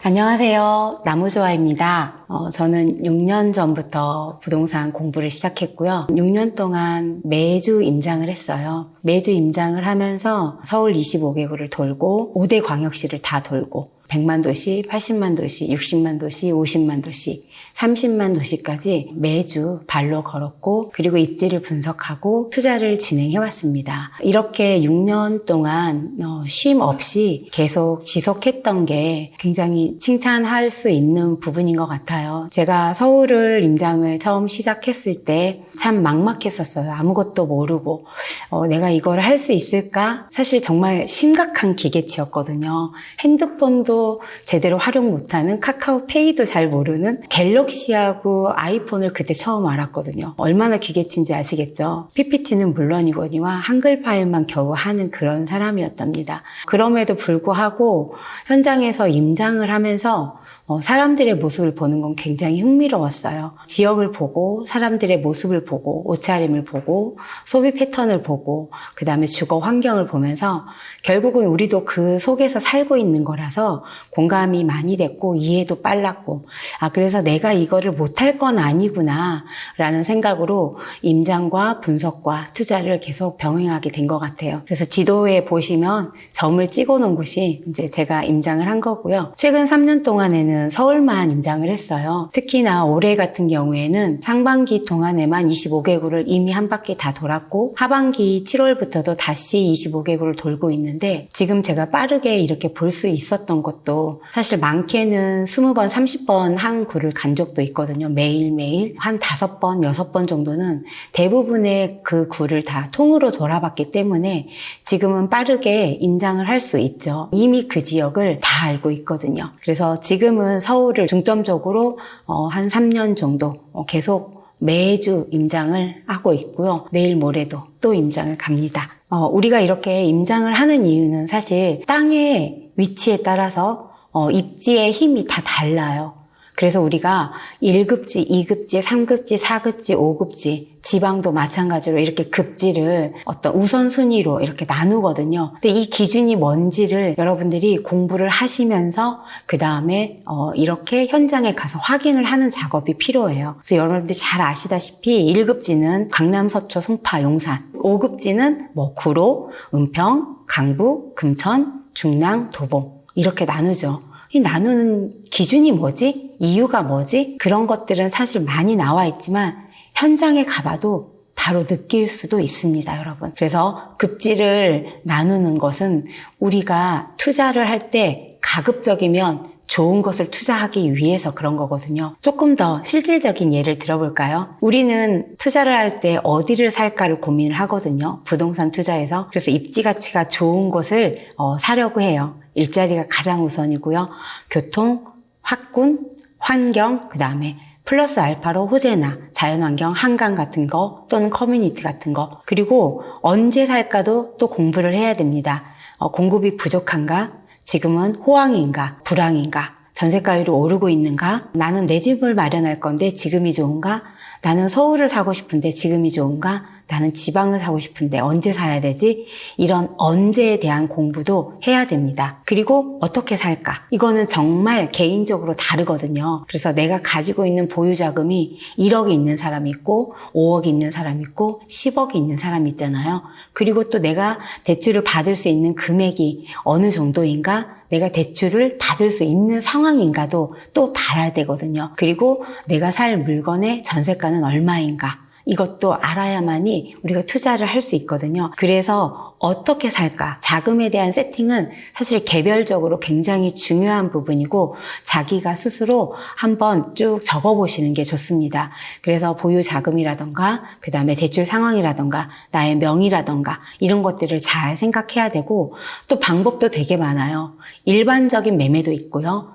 안녕하세요. 나무조아입니다. 저는 6년 전부터 부동산 공부를 시작했고요. 6년 동안 매주 임장을 했어요. 매주 임장을 하면서 서울 25개구를 돌고 5대 광역시를 다 돌고 100만 도시, 80만 도시, 60만 도시, 50만 도시, 30만 도시까지 매주 발로 걸었고 그리고 입지를 분석하고 투자를 진행해왔습니다. 이렇게 6년 동안 쉼 없이 계속 지속했던 게 굉장히 칭찬할 수 있는 부분인 것 같아요. 제가 서울을 임장을 처음 시작했을 때 참 막막했었어요. 아무것도 모르고 내가 이걸 할 수 있을까? 사실 정말 심각한 기계치였거든요. 핸드폰도 제대로 활용 못하는, 카카오페이도 잘 모르는, 갤럭시하고 아이폰을 그때 처음 알았거든요. 얼마나 기계치인지 아시겠죠? PPT는 물론이거니와 한글 파일만 겨우 하는 그런 사람이었답니다. 그럼에도 불구하고 현장에서 임장을 하면서 사람들의 모습을 보는 건 굉장히 흥미로웠어요. 지역을 보고 사람들의 모습을 보고 옷차림을 보고 소비 패턴을 보고 그 다음에 주거 환경을 보면서 결국은 우리도 그 속에서 살고 있는 거라서 공감이 많이 됐고 이해도 빨랐고 그래서 내가 이거를 못할 건 아니구나 라는 생각으로 임장과 분석과 투자를 계속 병행하게 된 것 같아요. 그래서 지도에 보시면 점을 찍어 놓은 곳이 이제 제가 임장을 한 거고요. 최근 3년 동안에는 서울만 임장을 했어요. 특히나 올해 같은 경우에는 상반기 동안에만 25개구를 이미 한 바퀴 다 돌았고 하반기 7월부터도 다시 25개구를 돌고 있는데 지금 제가 빠르게 이렇게 볼 수 있었던 것도 사실 많게는 20번, 30번 한 구를 간 적도 있거든요. 매일매일 한 5번, 6번 정도는 대부분의 그 구를 다 통으로 돌아봤기 때문에 지금은 빠르게 임장을 할 수 있죠. 이미 그 지역을 다 알고 있거든요. 그래서 지금은 서울을 중점적으로 한 3년 정도 계속 매주 임장을 하고 있고요. 내일 모레도 또 임장을 갑니다. 우리가 이렇게 임장을 하는 이유는 사실 땅의 위치에 따라서 입지의 힘이 다 달라요. 그래서 우리가 1급지, 2급지, 3급지, 4급지, 5급지, 지방도 마찬가지로 이렇게 급지를 어떤 우선순위로 이렇게 나누거든요. 근데 이 기준이 뭔지를 여러분들이 공부를 하시면서 그 다음에 이렇게 현장에 가서 확인을 하는 작업이 필요해요. 그래서 여러분들이 잘 아시다시피 1급지는 강남, 서초, 송파, 용산, 5급지는 구로, 은평, 강북, 금천, 중랑, 도봉 이렇게 나누죠. 이 나누는 기준이 뭐지? 이유가 뭐지? 그런 것들은 사실 많이 나와 있지만 현장에 가봐도 바로 느낄 수도 있습니다, 여러분. 그래서 급지를 나누는 것은 우리가 투자를 할 때 가급적이면 좋은 것을 투자하기 위해서 그런 거거든요. 조금 더 실질적인 예를 들어볼까요? 우리는 투자를 할 때 어디를 살까를 고민을 하거든요. 부동산 투자에서. 그래서 입지 가치가 좋은 곳을 사려고 해요. 일자리가 가장 우선이고요. 교통, 학군, 환경, 그 다음에 플러스 알파로 호재나 자연환경, 한강 같은 거 또는 커뮤니티 같은 거 그리고 언제 살까도 또 공부를 해야 됩니다. 공급이 부족한가? 지금은 호황인가? 불황인가? 전세가율이 오르고 있는가? 나는 내 집을 마련할 건데 지금이 좋은가? 나는 서울을 사고 싶은데 지금이 좋은가? 나는 지방을 사고 싶은데 언제 사야 되지? 이런 언제에 대한 공부도 해야 됩니다. 그리고 어떻게 살까? 이거는 정말 개인적으로 다르거든요. 그래서 내가 가지고 있는 보유 자금이 1억이 있는 사람이 있고 5억이 있는 사람이 있고 10억이 있는 사람이 있잖아요. 그리고 또 내가 대출을 받을 수 있는 금액이 어느 정도인가? 내가 대출을 받을 수 있는 상황인가도 또 봐야 되거든요. 그리고 내가 살 물건의 전세가는 얼마인가? 이것도 알아야만이 우리가 투자를 할 수 있거든요. 그래서 어떻게 살까? 자금에 대한 세팅은 사실 개별적으로 굉장히 중요한 부분이고 자기가 스스로 한번 쭉 적어보시는 게 좋습니다. 그래서 보유 자금이라던가 그 다음에 대출 상황이라던가 나의 명의라던가 이런 것들을 잘 생각해야 되고 또 방법도 되게 많아요. 일반적인 매매도 있고요.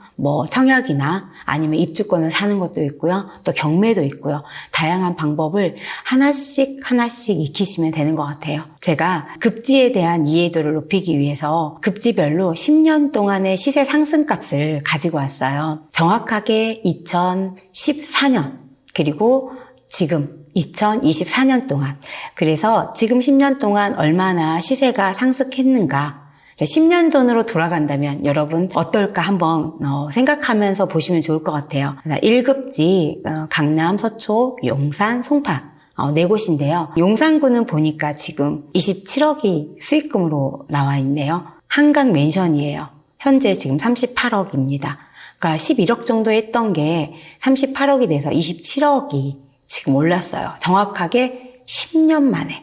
청약이나 아니면 입주권을 사는 것도 있고요. 또 경매도 있고요. 다양한 방법을 하나씩 익히시면 되는 것 같아요. 제가 급지에 대한 이해도를 높이기 위해서 급지별로 10년 동안의 시세 상승값을 가지고 왔어요. 정확하게 2014년 그리고 지금 2024년 동안 그래서 지금 10년 동안 얼마나 시세가 상승했는가 10년 전으로 돌아간다면 여러분 어떨까 한번 생각하면서 보시면 좋을 것 같아요. 1급지 강남, 서초, 용산, 송파 4곳인데요. 용산구는 보니까 지금 27억이 수익금으로 나와 있네요. 한강 맨션이에요. 현재 지금 38억입니다. 그러니까 11억 정도 했던 게 38억이 돼서 27억이 지금 올랐어요. 정확하게 10년 만에.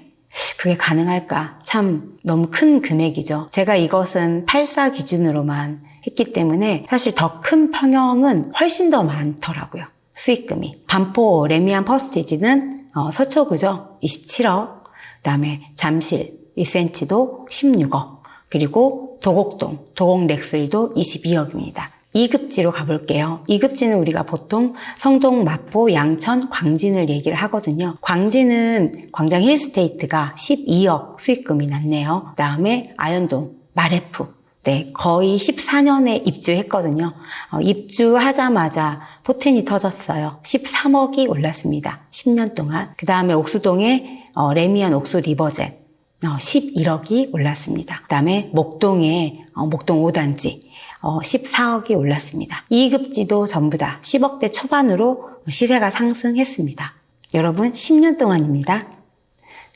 그게 가능할까? 참 너무 큰 금액이죠. 제가 이것은 8사 기준으로만 했기 때문에 사실 더 큰 평형은 훨씬 더 많더라고요. 수익금이. 반포 레미안 퍼스티지는 서초구죠. 27억. 그다음에 잠실 리센치도 16억. 그리고 도곡동, 도곡넥슬도 22억입니다. 2급지로 가볼게요. 2급지는 우리가 보통 성동, 마포, 양천, 광진을 얘기를 하거든요. 광진은 광장 힐스테이트가 12억 수익금이 났네요. 그 다음에 아현동, 마레프. 네, 거의 14년에 입주했거든요. 입주하자마자 포텐이 터졌어요. 13억이 올랐습니다. 10년 동안. 그 다음에 옥수동에 레미안 옥수 리버젯 11억이 올랐습니다. 그 다음에 목동에 목동 5단지 14억이 올랐습니다. 2급지도 전부 다 10억대 초반으로 시세가 상승했습니다. 여러분 10년 동안입니다.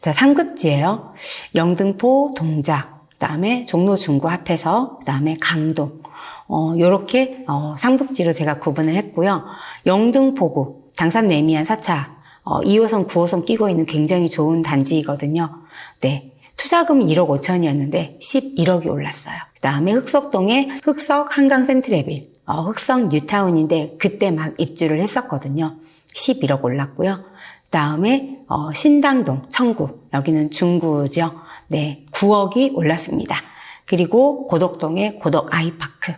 자, 3급지예요. 영등포, 동작, 그 다음에 종로 중구 합해서, 그 다음에 강동 요렇게 3급지로 제가 구분을 했고요. 영등포구, 당산 레미안 4차 2호선, 9호선 끼고 있는 굉장히 좋은 단지이거든요. 네. 투자금이 1억 5천이었는데 11억이 올랐어요. 그 다음에 흑석동에 흑석 한강 센트레빌, 흑석 뉴타운인데 그때 막 입주를 했었거든요. 11억 올랐고요. 그 다음에 신당동, 청구, 여기는 중구죠. 네, 9억이 올랐습니다. 그리고 고덕동에 고덕 아이파크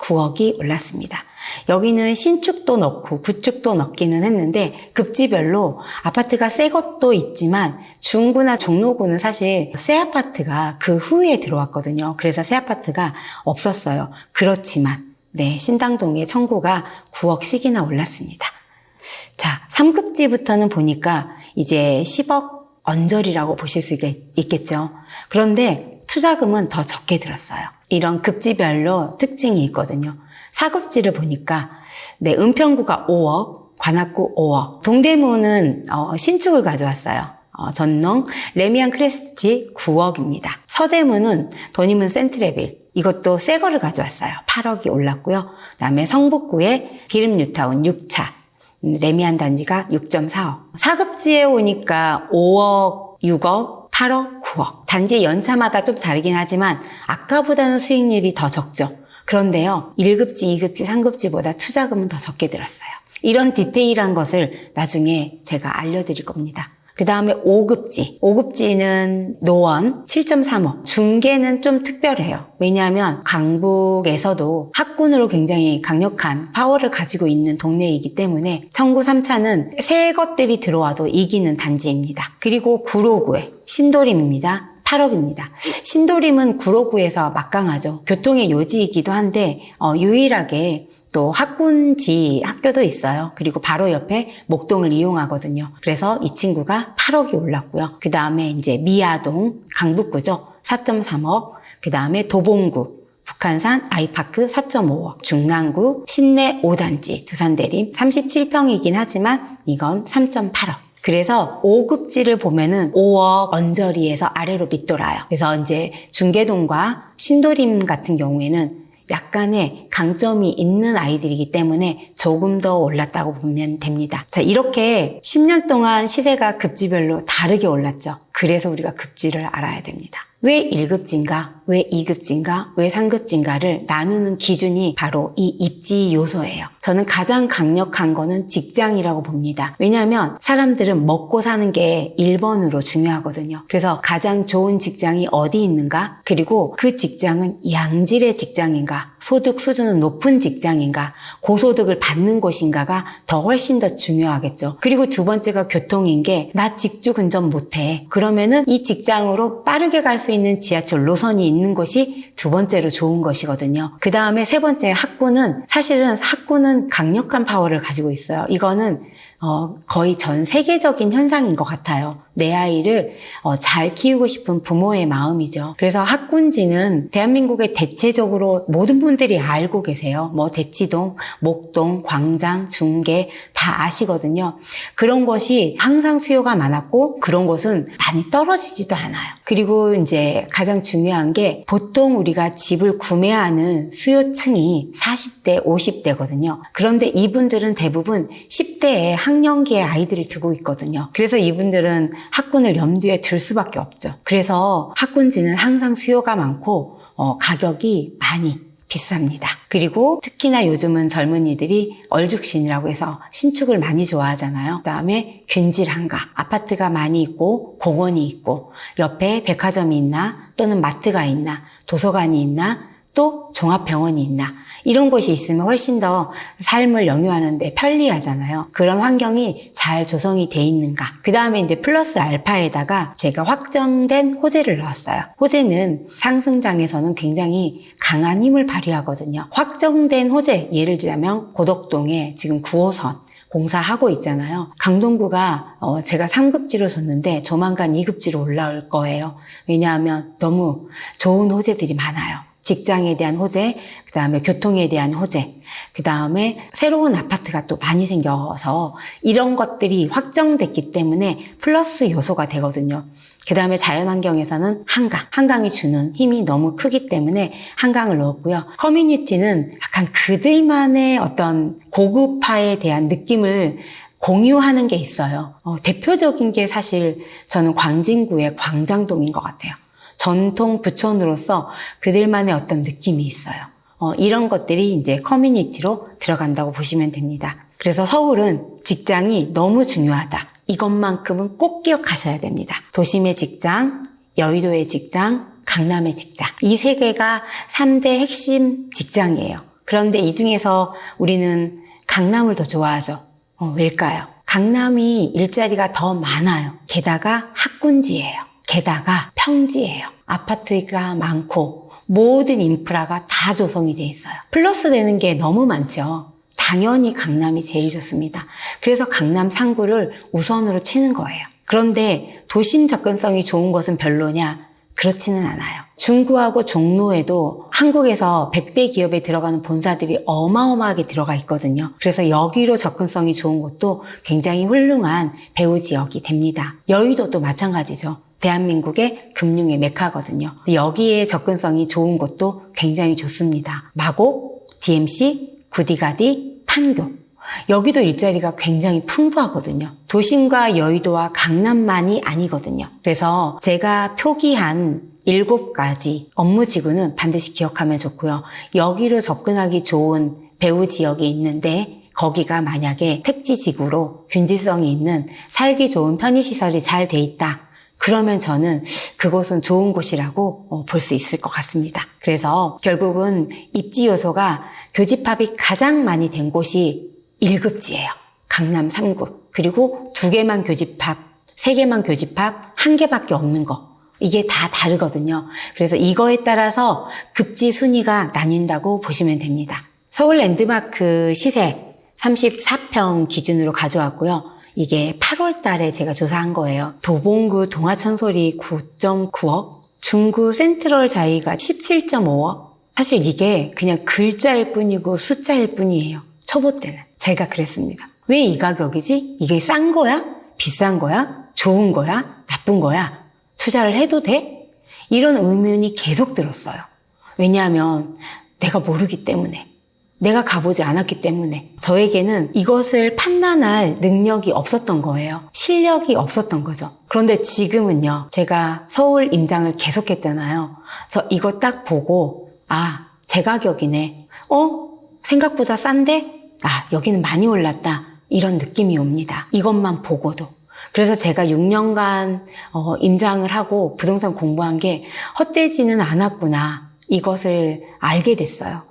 9억이 올랐습니다. 여기는 신축도 넣고 구축도 넣기는 했는데 급지별로 아파트가 새 것도 있지만 중구나 종로구는 사실 새 아파트가 그 후에 들어왔거든요. 그래서 새 아파트가 없었어요. 그렇지만 네, 신당동의 청구가 9억씩이나 올랐습니다. 자, 3급지부터는 보니까 이제 10억 언저리라고 보실 수 있겠죠. 그런데 투자금은 더 적게 들었어요. 이런 급지별로 특징이 있거든요. 4급지를 보니까 네, 은평구가 5억, 관악구 5억, 동대문은 신축을 가져왔어요. 전농, 레미안 크레스치 9억입니다. 서대문은 도니문 센트레빌, 이것도 새 거를 가져왔어요. 8억이 올랐고요. 그다음에 성북구에 기름 뉴타운 6차, 레미안 단지가 6.4억. 4급지에 오니까 5억, 6억, 8억, 9억. 단지 연차마다 좀 다르긴 하지만 아까보다는 수익률이 더 적죠. 그런데요, 1급지, 2급지, 3급지보다 투자금은 더 적게 들었어요. 이런 디테일한 것을 나중에 제가 알려드릴 겁니다. 그 다음에 5급지. 5급지는 노원 7.3억. 중계는 좀 특별해요. 왜냐하면 강북에서도 학군으로 굉장히 강력한 파워를 가지고 있는 동네이기 때문에 청구 3차는 새 것들이 들어와도 이기는 단지입니다. 그리고 구로구에 신도림입니다. 8억입니다. 신도림은 구로구에서 막강하죠. 교통의 요지이기도 한데 유일하게 또 학군지 학교도 있어요. 그리고 바로 옆에 목동을 이용하거든요. 그래서 이 친구가 8억이 올랐고요. 그 다음에 이제 미아동 강북구죠. 4.3억. 그 다음에 도봉구 북한산 아이파크 4.5억. 중랑구 신내 5단지 두산대림 37평이긴 하지만 이건 3.8억. 그래서 5급지를 보면은 5억 언저리에서 아래로 밑돌아요. 그래서 이제 중계동과 신도림 같은 경우에는 약간의 강점이 있는 아이들이기 때문에 조금 더 올랐다고 보면 됩니다. 자, 이렇게 10년 동안 시세가 급지별로 다르게 올랐죠. 그래서 우리가 급지를 알아야 됩니다. 왜 1급지인가, 왜 2급지인가, 왜 3급지인가를 나누는 기준이 바로 이 입지 요소예요. 저는 가장 강력한 거는 직장이라고 봅니다. 왜냐하면 사람들은 먹고 사는 게 1번으로 중요하거든요. 그래서 가장 좋은 직장이 어디 있는가, 그리고 그 직장은 양질의 직장인가, 소득 수준은 높은 직장인가, 고소득을 받는 곳인가가 더 훨씬 더 중요하겠죠. 그리고 두 번째가 교통인 게 나 직주 근접 못해. 그러면은 이 직장으로 빠르게 갈 수 있는 지하철 노선이 있는 곳이 두 번째로 좋은 것이거든요. 그 다음에 세 번째 학군은 사실은 학군은 강력한 파워를 가지고 있어요. 이거는 거의 전 세계적인 현상인 것 같아요. 내 아이를 잘 키우고 싶은 부모의 마음이죠. 그래서 학군지는 대한민국에 대체적으로 모든 분들이 알고 계세요. 뭐 대치동, 목동, 광장, 중계 다 아시거든요. 그런 것이 항상 수요가 많았고 그런 곳은 많이 떨어지지도 않아요. 그리고 이제 가장 중요한 게 보통 우리가 집을 구매하는 수요층이 40대, 50대거든요. 그런데 이분들은 대부분 10대에 학령기의 아이들을 두고 있거든요. 그래서 이분들은 학군을 염두에 둘 수밖에 없죠. 그래서 학군지는 항상 수요가 많고 가격이 많이 비쌉니다. 그리고 특히나 요즘은 젊은이들이 얼죽신이라고 해서 신축을 많이 좋아하잖아요. 그다음에 균질한가, 아파트가 많이 있고 공원이 있고 옆에 백화점이 있나 또는 마트가 있나 도서관이 있나 또 종합병원이 있나 이런 곳이 있으면 훨씬 더 삶을 영유하는 데 편리하잖아요. 그런 환경이 잘 조성이 돼 있는가. 그 다음에 이제 플러스 알파에다가 제가 확정된 호재를 넣었어요. 호재는 상승장에서는 굉장히 강한 힘을 발휘하거든요. 확정된 호재, 예를 들자면 고덕동에 지금 9호선 공사하고 있잖아요. 강동구가 제가 3급지로 줬는데 조만간 2급지로 올라올 거예요. 왜냐하면 너무 좋은 호재들이 많아요. 직장에 대한 호재, 그 다음에 교통에 대한 호재, 그 다음에 새로운 아파트가 또 많이 생겨서 이런 것들이 확정됐기 때문에 플러스 요소가 되거든요. 그 다음에 자연환경에서는 한강이 주는 힘이 너무 크기 때문에 한강을 넣었고요. 커뮤니티는 약간 그들만의 어떤 고급화에 대한 느낌을 공유하는 게 있어요. 대표적인 게 사실 저는 광진구의 광장동인 것 같아요. 전통 부촌으로서 그들만의 어떤 느낌이 있어요. 이런 것들이 이제 커뮤니티로 들어간다고 보시면 됩니다. 그래서 서울은 직장이 너무 중요하다. 이것만큼은 꼭 기억하셔야 됩니다. 도심의 직장, 여의도의 직장, 강남의 직장. 이 세 개가 3대 핵심 직장이에요. 그런데 이 중에서 우리는 강남을 더 좋아하죠. 왜일까요? 강남이 일자리가 더 많아요. 게다가 학군지예요. 게다가 평지예요. 아파트가 많고 모든 인프라가 다 조성이 돼 있어요. 플러스 되는 게 너무 많죠. 당연히 강남이 제일 좋습니다. 그래서 강남 3구를 우선으로 치는 거예요. 그런데 도심 접근성이 좋은 것은 별로냐? 그렇지는 않아요. 중구하고 종로에도 한국에서 100대 기업에 들어가는 본사들이 어마어마하게 들어가 있거든요. 그래서 여기로 접근성이 좋은 곳도 굉장히 훌륭한 배후 지역이 됩니다. 여의도도 마찬가지죠. 대한민국의 금융의 메카거든요. 여기에 접근성이 좋은 곳도 굉장히 좋습니다. 마곡, DMC, 구디가디, 판교. 여기도 일자리가 굉장히 풍부하거든요. 도심과 여의도와 강남만이 아니거든요. 그래서 제가 표기한 7가지 업무 지구는 반드시 기억하면 좋고요. 여기로 접근하기 좋은 배후 지역이 있는데 거기가 만약에 택지 지구로 균질성이 있는 살기 좋은 편의시설이 잘 돼 있다. 그러면 저는 그곳은 좋은 곳이라고 볼 수 있을 것 같습니다. 그래서 결국은 입지 요소가 교집합이 가장 많이 된 곳이 1급지예요. 강남 3구. 그리고 2개만 교집합, 3개만 교집합, 1개밖에 없는 거. 이게 다 다르거든요. 그래서 이거에 따라서 급지 순위가 나뉜다고 보시면 됩니다. 서울 랜드마크 시세 34평 기준으로 가져왔고요. 이게 8월 달에 제가 조사한 거예요. 도봉구 동아천솔이 9.9억, 중구 센트럴 자이가 17.5억. 사실 이게 그냥 글자일 뿐이고 숫자일 뿐이에요. 초보 때는. 제가 그랬습니다. 왜 이 가격이지? 이게 싼 거야? 비싼 거야? 좋은 거야? 나쁜 거야? 투자를 해도 돼? 이런 의문이 계속 들었어요. 왜냐하면 내가 모르기 때문에. 내가 가보지 않았기 때문에 저에게는 이것을 판단할 능력이 없었던 거예요. 실력이 없었던 거죠. 그런데 지금은요. 제가 서울 임장을 계속했잖아요. 저 이거 딱 보고 제 가격이네. 생각보다 싼데? 여기는 많이 올랐다. 이런 느낌이 옵니다. 이것만 보고도. 그래서 제가 6년간 임장을 하고 부동산 공부한 게 헛되지는 않았구나. 이것을 알게 됐어요.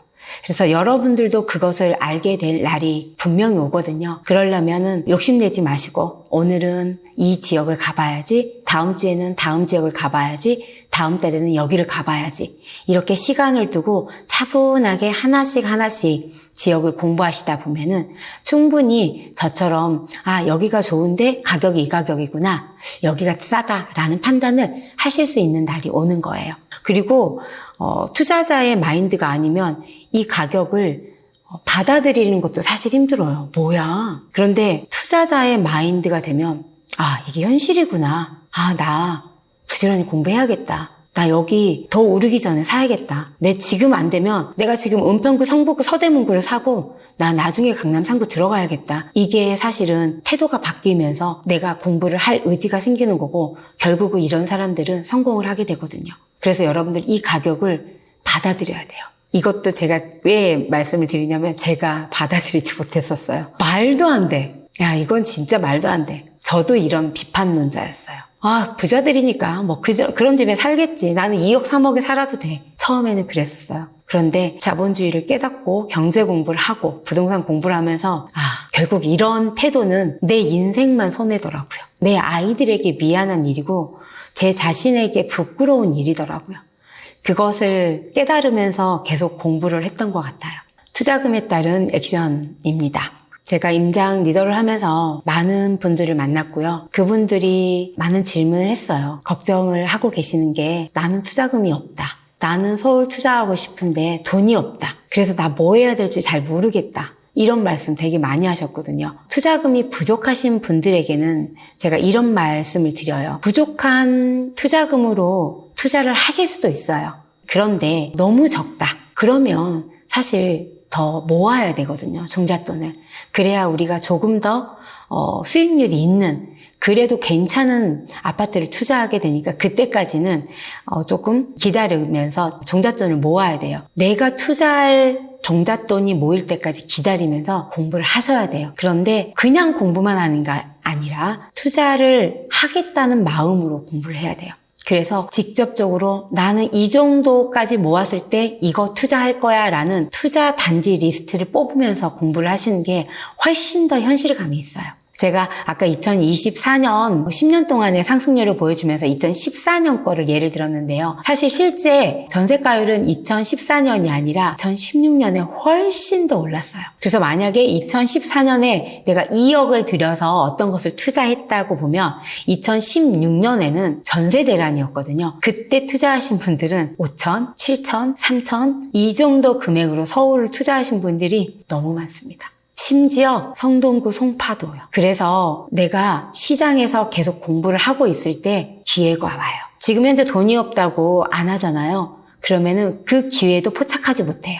그래서 여러분들도 그것을 알게 될 날이 분명히 오거든요. 그러려면은 욕심내지 마시고 오늘은 이 지역을 가봐야지, 다음 주에는 다음 지역을 가봐야지, 다음 달에는 여기를 가봐야지, 이렇게 시간을 두고 차분하게 하나씩 지역을 공부하시다 보면은 충분히 저처럼 여기가 좋은데 가격이 이 가격이구나, 여기가 싸다라는 판단을 하실 수 있는 날이 오는 거예요. 그리고 투자자의 마인드가 아니면 이 가격을 받아들이는 것도 사실 힘들어요. 뭐야? 그런데 투자자의 마인드가 되면 이게 현실이구나. 나 부지런히 공부해야겠다. 나 여기 더 오르기 전에 사야겠다. 내 지금 안 되면 내가 지금 은평구, 성북구, 서대문구를 사고 나 나중에 강남 3구 들어가야겠다. 이게 사실은 태도가 바뀌면서 내가 공부를 할 의지가 생기는 거고 결국은 이런 사람들은 성공을 하게 되거든요. 그래서 여러분들 이 가격을 받아들여야 돼요. 이것도 제가 왜 말씀을 드리냐면 제가 받아들이지 못했었어요. 말도 안 돼. 이건 진짜 말도 안 돼. 저도 이런 비판론자였어요. 부자들이니까 그런 집에 살겠지. 나는 2억, 3억에 살아도 돼. 처음에는 그랬었어요. 그런데 자본주의를 깨닫고 경제 공부를 하고 부동산 공부를 하면서 결국 이런 태도는 내 인생만 손해더라고요. 내 아이들에게 미안한 일이고 제 자신에게 부끄러운 일이더라고요. 그것을 깨달으면서 계속 공부를 했던 것 같아요. 투자금에 따른 액션입니다. 제가 임장 리더를 하면서 많은 분들을 만났고요. 그분들이 많은 질문을 했어요. 걱정을 하고 계시는 게 나는 투자금이 없다. 나는 서울 투자하고 싶은데 돈이 없다. 그래서 나 뭐 해야 될지 잘 모르겠다. 이런 말씀 되게 많이 하셨거든요. 투자금이 부족하신 분들에게는 제가 이런 말씀을 드려요. 부족한 투자금으로 투자를 하실 수도 있어요. 그런데 너무 적다. 그러면 사실 더 모아야 되거든요. 종잣돈을. 그래야 우리가 조금 더 수익률이 있는, 그래도 괜찮은 아파트를 투자하게 되니까 그때까지는 조금 기다리면서 종잣돈을 모아야 돼요. 내가 투자할 종잣돈이 모일 때까지 기다리면서 공부를 하셔야 돼요. 그런데 그냥 공부만 하는 게 아니라 투자를 하겠다는 마음으로 공부를 해야 돼요. 그래서 직접적으로 나는 이 정도까지 모았을 때 이거 투자할 거야 라는 투자 단지 리스트를 뽑으면서 공부를 하시는 게 훨씬 더 현실감이 있어요. 제가 아까 2024년 10년 동안의 상승률을 보여주면서 2014년 거를 예를 들었는데요. 사실 실제 전세가율은 2014년이 아니라 2016년에 훨씬 더 올랐어요. 그래서 만약에 2014년에 내가 2억을 들여서 어떤 것을 투자했다고 보면 2016년에는 전세 대란이었거든요. 그때 투자하신 분들은 5천, 7천, 3천 이 정도 금액으로 서울을 투자하신 분들이 너무 많습니다. 심지어 성동구 송파도요. 그래서 내가 시장에서 계속 공부를 하고 있을 때 기회가 와요. 지금 현재 돈이 없다고 안 하잖아요. 그러면은 그 기회도 포착하지 못해요.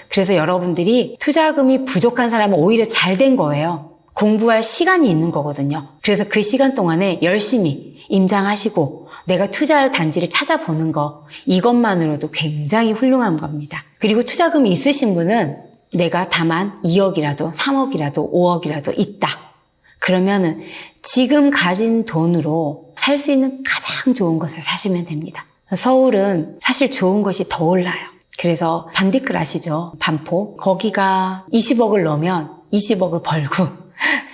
그래서 여러분들이 투자금이 부족한 사람은 오히려 잘 된 거예요. 공부할 시간이 있는 거거든요. 그래서 그 시간 동안에 열심히 임장하시고 내가 투자할 단지를 찾아보는 거, 이것만으로도 굉장히 훌륭한 겁니다. 그리고 투자금이 있으신 분은 내가 다만 2억이라도 3억이라도 5억이라도 있다. 그러면은 지금 가진 돈으로 살 수 있는 가장 좋은 것을 사시면 됩니다. 서울은 사실 좋은 것이 더 올라요. 그래서 반디클 아시죠? 반포. 거기가 20억을 넣으면 20억을 벌고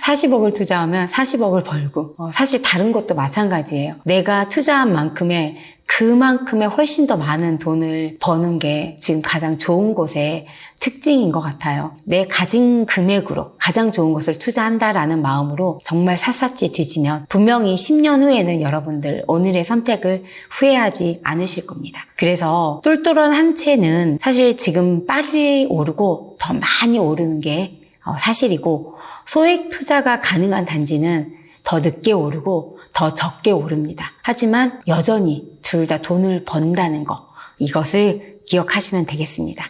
40억을 투자하면 40억을 벌고 사실 다른 것도 마찬가지예요. 내가 투자한 만큼의 그만큼의 훨씬 더 많은 돈을 버는 게 지금 가장 좋은 곳의 특징인 것 같아요. 내 가진 금액으로 가장 좋은 것을 투자한다라는 마음으로 정말 샅샅이 뒤지면 분명히 10년 후에는 여러분들 오늘의 선택을 후회하지 않으실 겁니다. 그래서 똘똘한 한 채는 사실 지금 빨리 오르고 더 많이 오르는 게 사실이고 소액 투자가 가능한 단지는 더 늦게 오르고 더 적게 오릅니다. 하지만 여전히 둘 다 돈을 번다는 거, 이것을 기억하시면 되겠습니다.